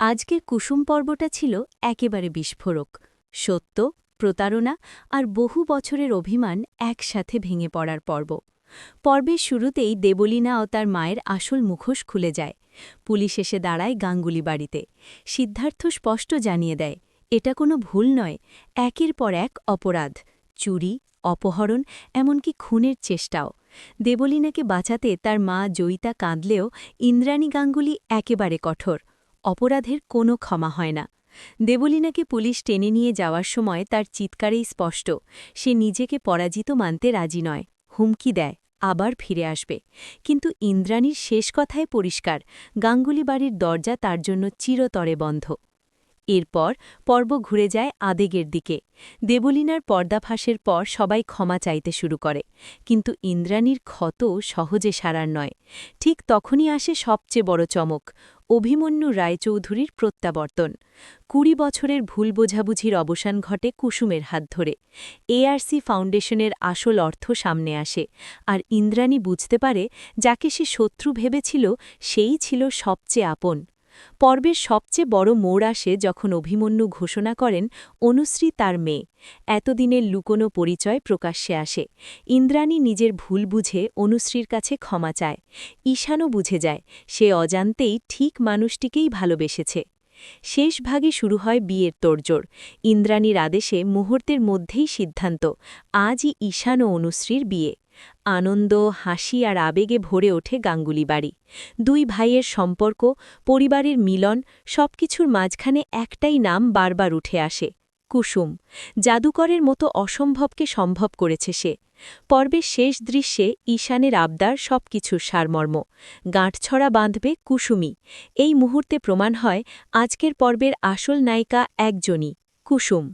আজকের কুসুম পর্বটা ছিল একেবারে বিস্ফোরক। সত্য, প্রতারণা আর বহু বছরের অভিমান একসাথে ভেঙে পড়ার পর্ব। পর্বের শুরুতেই দেবলীনা ও তার মায়ের আসল মুখোশ খুলে যায়। পুলিশ এসে দাঁড়ায় গাঙ্গুলি বাড়িতে। সিদ্ধার্থ স্পষ্ট জানিয়ে দেয়, এটা কোনো ভুল নয়, একের পর এক অপরাধ, চুরি, অপহরণ, এমনকি খুনের চেষ্টাও। দেবলীনাকে বাঁচাতে তার মা জয়িতা কাঁদলেও ইন্দ্রাণী গাঙ্গুলি একেবারে কঠোর। অপরাধের কোনো ক্ষমা হয় না। দেবলীনাকে পুলিশ টেনে নিয়ে যাওয়ার সময় তার চিৎকারেই স্পষ্ট, সে নিজেকে পরাজিত মানতে রাজি নয়, হুমকি দেয় আবার ফিরে আসবে। কিন্তু ইন্দ্রাণীর শেষ কথায় পরিষ্কার, গাঙ্গুলি বাড়ির দরজা তার জন্য চিরতরে বন্ধ। এরপর পর্ব ঘুরে যায় আবেগের দিকে। দেবলীনার পর্দাফাঁসের পর সবাই ক্ষমা চাইতে শুরু করে, কিন্তু ইন্দ্রাণীর ক্ষত সহজে সারার নয়। ঠিক তখনই আসে সবচেয়ে বড় চমক, অভিমন্যু রায়চৌধুরীর প্রত্যাবর্তন। ২০ বছরের ভুল বোঝাবুঝির অবসান ঘটে কুসুমের হাত ধরে। এআরসি ফাউন্ডেশনের আসল অর্থ সামনে আসে, আর ইন্দ্রাণী বুঝতে পারে যাকে সে শত্রু ভেবেছিল সেই ছিল সবচেয়ে আপন। পর্বের সবচেয়ে বড় মোড় আসে যখন অভিমন্যু ঘোষণা করেন অনুশ্রী তার মেয়ে। এতদিনের লুকোনো পরিচয় প্রকাশ্যে আসে। ইন্দ্রাণী নিজের ভুল বুঝে অনুশ্রীর কাছে ক্ষমা চায়। ঈশানও বুঝে যায়, সে অজান্তেই ঠিক মানুষটিকেই ভালোবেসেছে। শেষ ভাগে শুরু হয় বিয়ের তোড়জোড়। ইন্দ্রাণীর আদেশে মুহূর্তের মধ্যেই সিদ্ধান্ত, আজই ঈশান ও অনুশ্রীর বিয়ে। আনন্দ, হাসি আর আবেগে ভরে ওঠে গাঙ্গুলি বাড়ি। দুই ভাইয়ের সম্পর্ক, পরিবারের মিলন, সবকিছুর মাঝখানে একটাই নাম বারবার উঠে আসে, কুসুম। জাদুকরের মতো অসম্ভবকে সম্ভব করেছে সে। পর্বের শেষ দৃশ্যে ঈশানের আবদার সবকিছুর সারমর্ম, গাঁটছড়া বাঁধবে কুসুমই। এই মুহূর্তে প্রমাণ হয় আজকের পর্বের আসল নায়িকা একজনই, কুসুম।